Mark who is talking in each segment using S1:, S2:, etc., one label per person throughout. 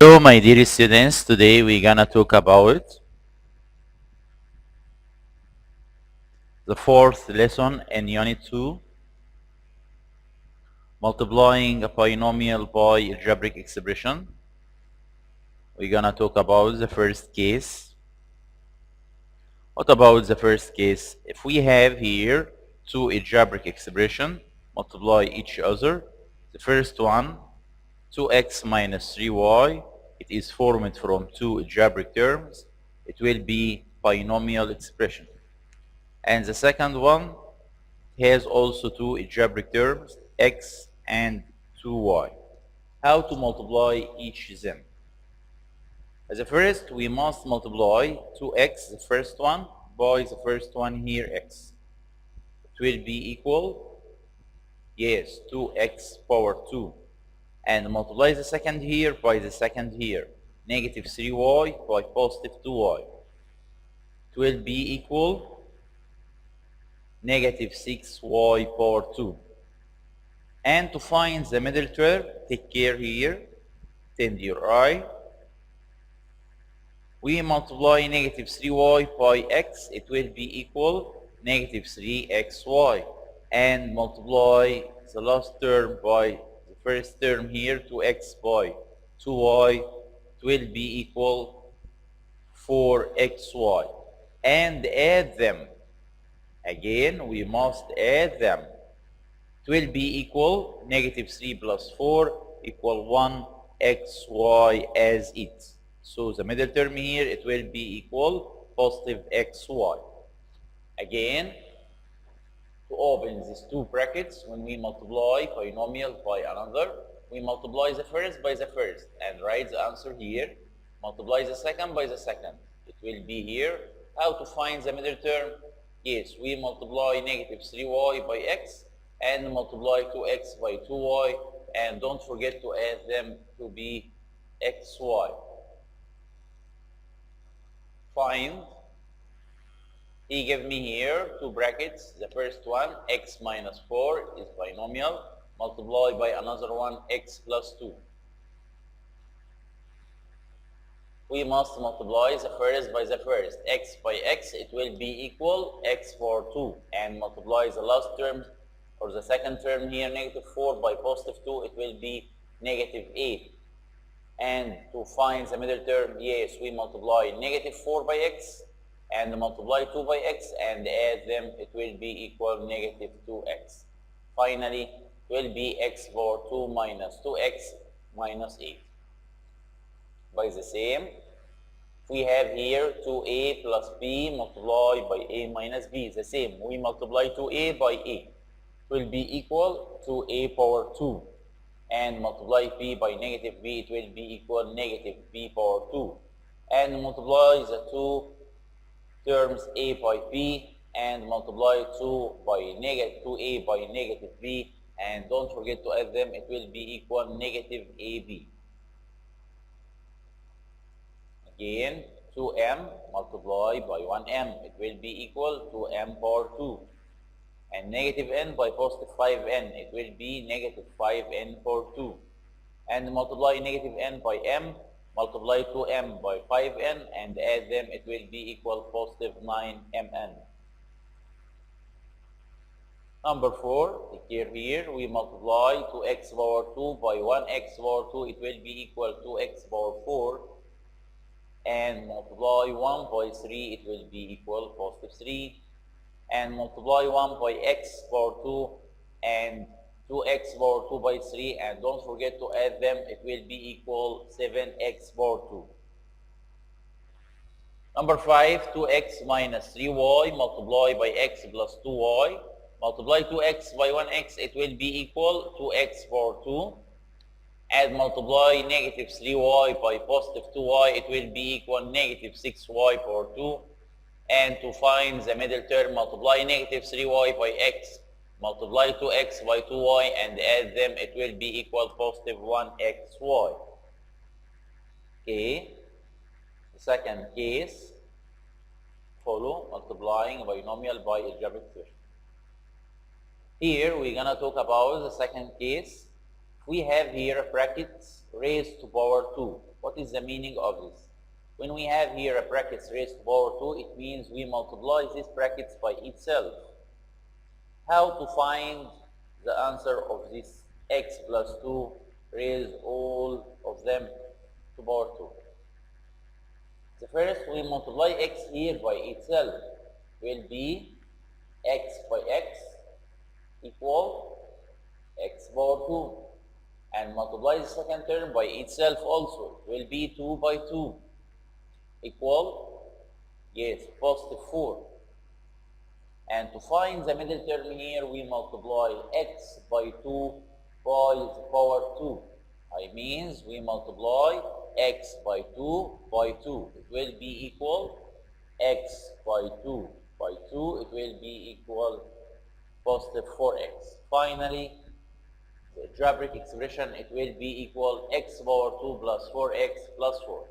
S1: Hello, my dear students. Today we're gonna talk about the fourth lesson in Unit 2, multiplying a binomial by algebraic expression. We're gonna talk about the first case. What about the first case? If we have here two algebraic expressions multiply each other, the first one 2x minus 3y, it is formed from two algebraic terms. It will be binomial expression. And the second one has also two algebraic terms, x and 2y. How to multiply each of them? As a first, we must multiply 2x, the first one, by the first one here, x. It will be equal, yes, 2x power 2. And multiply the second here by the second here, negative 3y by positive 2y. It will be equal negative 6y power 2. And to find the middle term, take care here, tend your eye. We multiply negative 3y by x, it will be equal negative 3xy. And multiply the last term by the first term here, 2x by 2y, it will be equal 4xy. And add them. Again, we must add them. It will be equal negative 3 plus 4 equal 1xy as it. So the middle term here, it will be equal positive xy. Again, to open these two brackets, when we multiply binomial by another, we multiply the first by the first and write the answer here. Multiply the second by the second. It will be here. How to find the middle term? Yes, we multiply negative 3y by x and multiply 2x by 2y, and don't forget to add them to be xy. Find. He gave me here two brackets. The first one, x minus 4 is binomial, multiplied by another one, x plus 2. We must multiply the first by the first. X by x, it will be equal x power 2. And multiply the last term, or the second term here, negative 4 by positive 2, it will be negative 8. And to find the middle term, yes, we multiply negative 4 by x and multiply 2 by x and add them, it will be equal negative 2x. Finally, it will be x power 2 minus 2x minus 8. By the same, we have here 2a plus b multiplied by a minus b. The same, we multiply 2a by a. It will be equal to a power 2. And multiply b by negative b, it will be equal negative b power 2. And multiply the two terms a by b and multiply 2a by negative b, and don't forget to add them, it will be equal negative ab. Again, 2m multiplied by 1m, it will be equal to m power 2. And negative n by positive 5n, it will be negative 5n power 2. And multiply negative n by m, multiply 2m by 5n, and add them, it will be equal positive 9mn. Number 4, take care here, we multiply 2x power 2 by 1x power 2, it will be equal to x power 4. And multiply 1 by 3, it will be equal positive 3. And multiply 1 by x power 2 and 2x power 2 by 3, and don't forget to add them, it will be equal 7x power 2. Number 5, 2x minus 3y multiplied by x plus 2y. Multiply 2x by 1x, it will be equal 2x power 2. And multiply negative 3y by positive 2y, it will be equal negative 6y power 2. And to find the middle term, multiply negative 3y by x, multiply 2x by 2y, and add them, it will be equal positive 1xy. Okay. The second case, follow multiplying binomial by algebraic expression. Here we're gonna talk about the second case. We have here brackets raised to power 2. What is the meaning of this? When we have here a brackets raised to power 2, it means we multiply these brackets by itself. How to find the answer of this x plus 2 raise all of them to power 2? The first, we multiply x here by itself, will be x by x equal x power 2, and multiply the second term by itself also, will be 2 by 2 equal, yes, positive 4. And to find the middle term here, we multiply x by 2 by the power 2. I means we multiply x by 2 by 2. It will be equal x by 2 by 2. It will be equal positive 4x. Finally, the algebraic expression, it will be equal x power 2 plus 4x plus 4.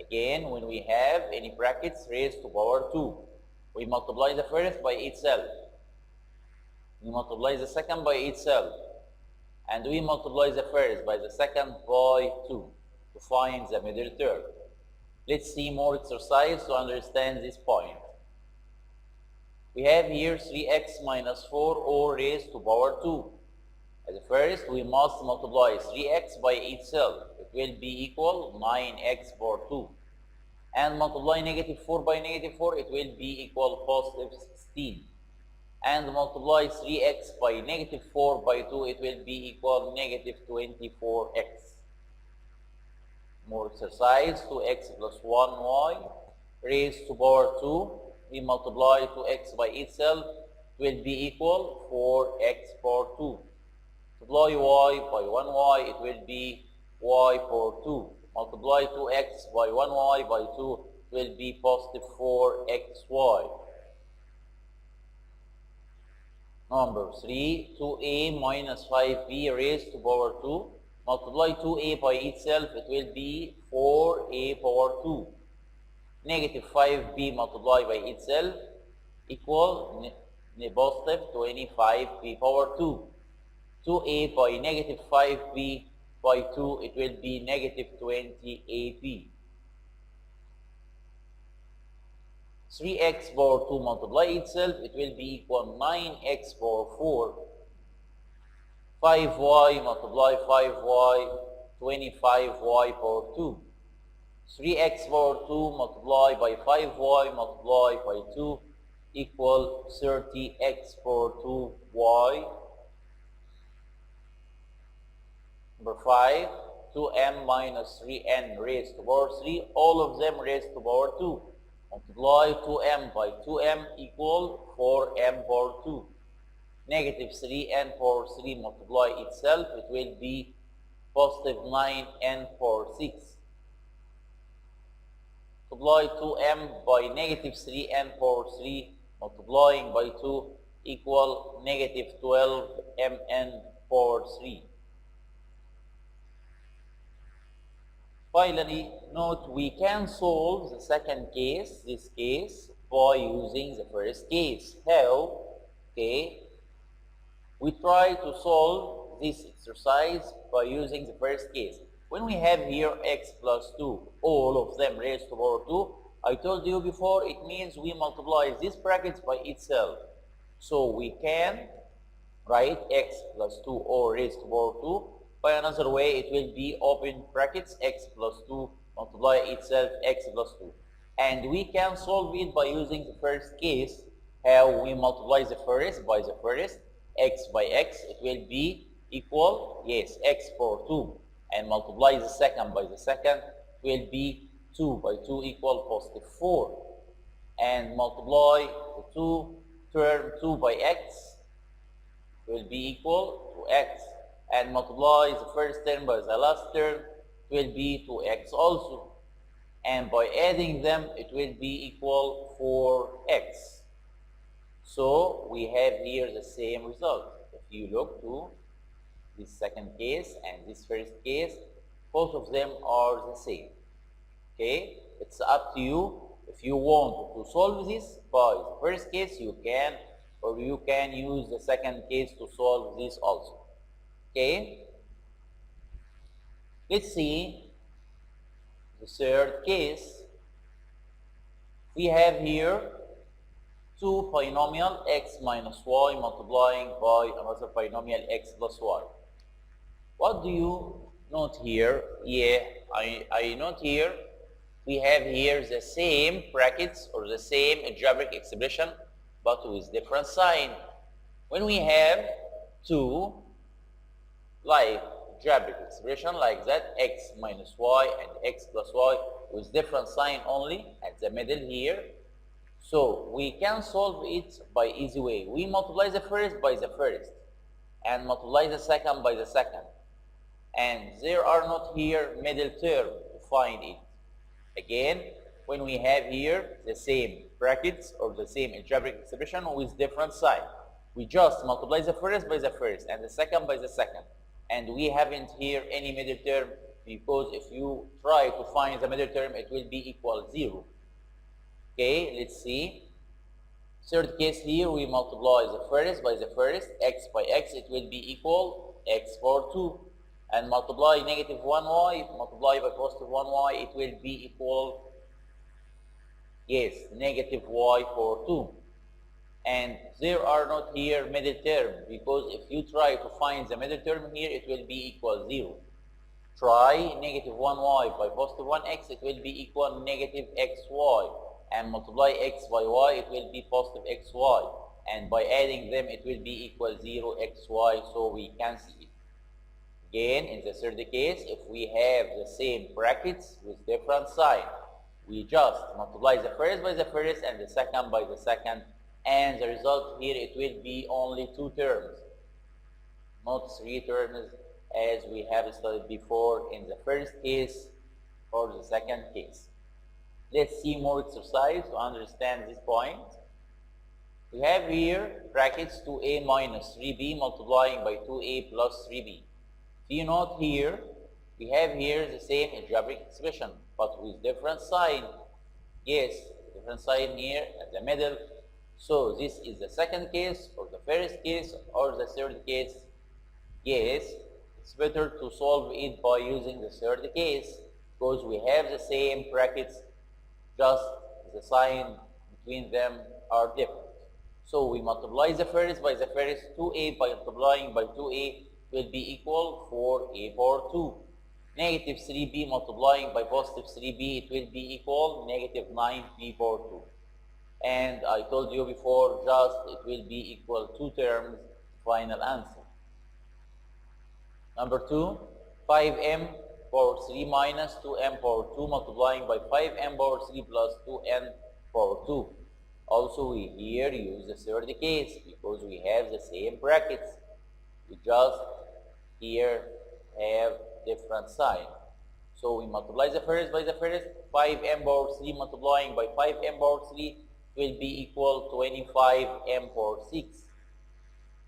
S1: Again, when we have any brackets raised to power 2, we multiply the first by itself, we multiply the second by itself, and we multiply the first by the second by 2 to find the middle term. Let's see more exercise to understand this point. We have here 3x minus 4 all raised to power 2. At first, we must multiply 3x by itself. It will be equal 9x power 2. And multiply negative 4 by negative 4, it will be equal positive 16. And multiply 3x by negative 4 by 2, it will be equal negative 24x. More exercise, 2x plus 1y raised to power 2. We multiply 2x by itself, it will be equal 4x power 2. Multiply y by 1y, it will be y power 2. Multiply 2x by 1y by 2 will be positive 4xy. Number 3, 2a minus 5b raised to power 2. Multiply 2a by itself, it will be 4a power 2. Negative 5b multiplied by itself equal positive 25b power 2. 2a by negative 5b by 2, it will be negative 20ab. 3x power 2 multiply itself, it will be equal 9x power 4. 5y multiply 5y, 25y power 2. 3x power 2 multiply by 5y multiply by 2 equal 30x power 2y. Number 5, 2m minus 3n raised to power 3, all of them raised to power 2. Multiply 2m by 2m equal 4m power 2. Negative 3n power 3 multiply itself, it will be positive 9n power 6. Multiply 2m by negative 3n power 3 multiplying by 2 equal negative 12mn power 3. Finally, note we can solve the second case, this case, by using the first case. How? Okay. We try to solve this exercise by using the first case. When we have here x plus 2, all of them raised to power 2, I told you before, it means we multiply this brackets by itself. So we can write x plus 2 all raised to power 2. By another way, it will be open brackets x plus 2 multiply itself x plus 2. And we can solve it by using the first case. How? We multiply the first by the first, x by x, it will be equal, yes, x power 2. And multiply the second by the second, it will be 2 by 2 equal positive 4. And multiply the 2 term 2 by x, will be equal to x. And multiply the first term by the last term, will be 2x also. And by adding them, it will be equal 4x. So we have here the same result. If you look to this second case and this first case, both of them are the same. Okay? It's up to you. If you want to solve this by the first case, you can, or you can use the second case to solve this also. Okay? Let's see third case, we have here two binomial x minus y multiplying by another binomial x plus y. What do you note here? Yeah, I note here we have here the same brackets or the same algebraic expression but with different sign. When we have two like algebraic expression like that, x minus y and x plus y with different sign only at the middle here, so we can solve it by easy way. We multiply the first by the first and multiply the second by the second, and there are not here middle term to find it. Again, when we have here the same brackets or the same algebraic expression with different sign, we just multiply the first by the first and the second by the second, and we haven't here any middle term, because if you try to find the middle term it will be equal 0. Okay, let's see. Third case here, we multiply the first by the first, x by x, it will be equal x power 2. And multiply negative 1y, multiply by positive 1y, it will be equal, yes, negative y power 2. And there are not here middle term, because if you try to find the middle term here, it will be equal 0. Try negative 1y by positive 1x, it will be equal negative xy. And multiply x by y, it will be positive xy. And by adding them, it will be equal 0 xy, so we can see it. Again, in the third case, if we have the same brackets with different sign, we just multiply the first by the first and the second by the second, and the result here, it will be only two terms, not three terms as we have studied before in the first case or the second case. Let's see more exercise to understand this point. We have here brackets 2a minus 3b multiplying by 2a plus 3b. If you note here, we have here the same algebraic expression but with different sign. Yes, different sign here at the middle. So this is the second case or the first case or the third case. Yes, it's better to solve it by using the third case because we have the same brackets, just the sign between them are different. So we multiply the first by the first, 2a by multiplying by 2a will be equal 4a power 2. Negative 3b multiplying by positive 3b, it will be equal negative 9b power 2. And I told you before, just it will be equal 2 terms, final answer. Number 2, 5m power 3 minus 2m power 2 multiplying by 5m power 3 plus 2n power 2. Also, we here use the third case because we have the same brackets. We just here have different sign. So we multiply the first by the first, 5m power 3 multiplying by 5m power 3 will be equal 25m power 6.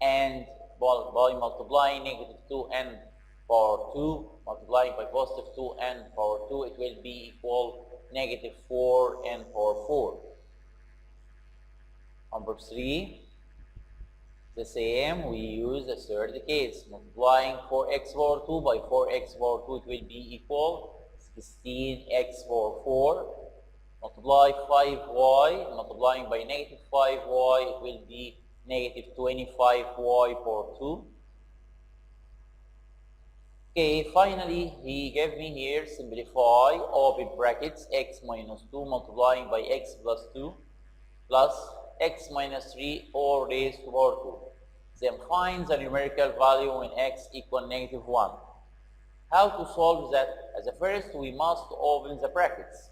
S1: And by multiplying negative 2n power 2 multiplying by positive 2n power 2, it will be equal negative 4n power 4. Number 3, the same, we use the third case. Multiplying 4x power 2 by 4x power 2, it will be equal 16x power 4. Multiply 5y, multiplying by negative 5y, it will be negative 25y power 2. Okay, finally, he gave me here, simplify, open brackets, x minus 2 multiplying by x plus 2 plus x minus 3 all raised to power 2. Then find the numerical value when x equal negative 1. How to solve that? As a first, we must open the brackets.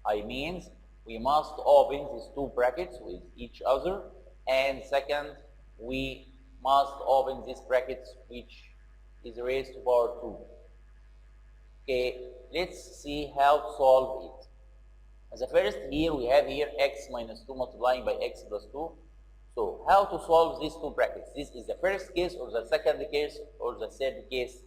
S1: I mean, we must open these two brackets with each other. And second, we must open these brackets which is raised to power 2. Okay, let's see how to solve it. As a first, here we have here x minus 2 multiplying by x plus 2. So how to solve these two brackets? This is the first case or the second case or the third case?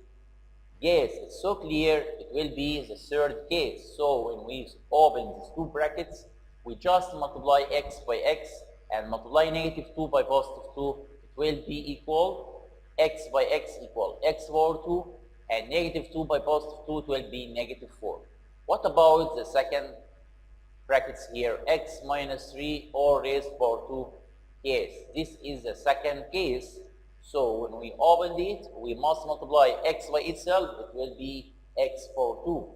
S1: Yes, it's so clear, it will be the third case. So when we open these two brackets, we just multiply x by x and multiply negative 2 by positive 2. It will be equal x by x equal x power 2 and negative 2 by positive 2, it will be negative 4. What about the second brackets here, x minus 3 all raised power 2 case? This is the second case. So when we opened it, we must multiply x by itself, it will be x power 2.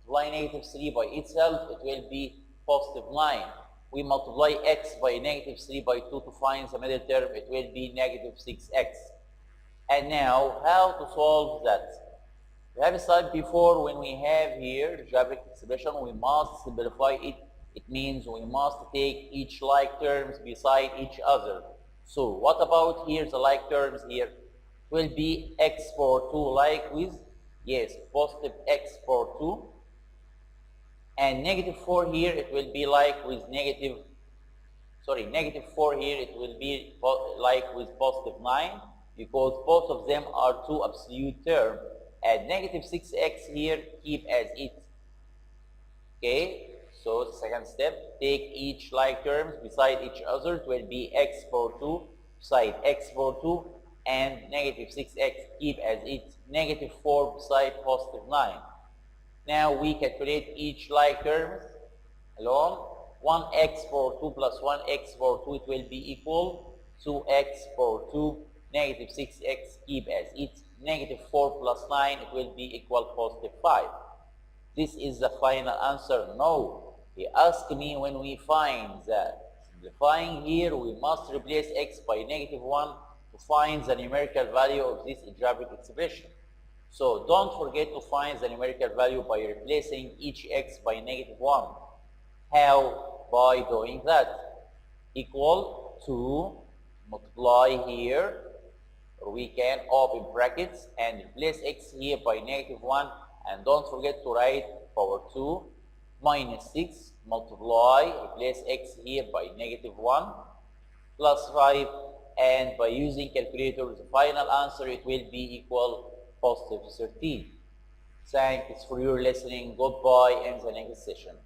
S1: Multiply negative 3 by itself, it will be positive 9. We multiply x by negative 3 by 2 to find the middle term, it will be negative 6x. And now, how to solve that? We have studied before, when we have here algebraic expression, we must simplify it. It means we must take each like terms beside each other. So what about here the like terms here? It will be x power 2 like with, yes, positive x power 2. And negative 4 here, it will be like with negative 4 here, it will be like with positive 9, because both of them are two absolute terms. And negative 6x here, keep as it. Okay, so the second step, take each like terms beside each other. It will be x power 2 beside x power 2, and negative 6x keep as it. Negative 4 beside positive 9. Now we calculate each like terms alone. 1x power 2 plus 1x power 2, it will be equal 2x power 2. Negative 6x keep as it. Negative 4 plus 9, it will be equal positive 5. This is the final answer. No. He asked me when we find the simplifying here, we must replace x by negative 1 to find the numerical value of this algebraic expression. So don't forget to find the numerical value by replacing each x by negative 1. How? By doing that. Equal to multiply here, or we can open brackets and replace x here by negative 1, and don't forget to write power 2 minus 6, multiply, replace x here by negative 1 plus 5, and by using calculator, the final answer, it will be equal positive 13. Thanks for your listening. Goodbye in the next session.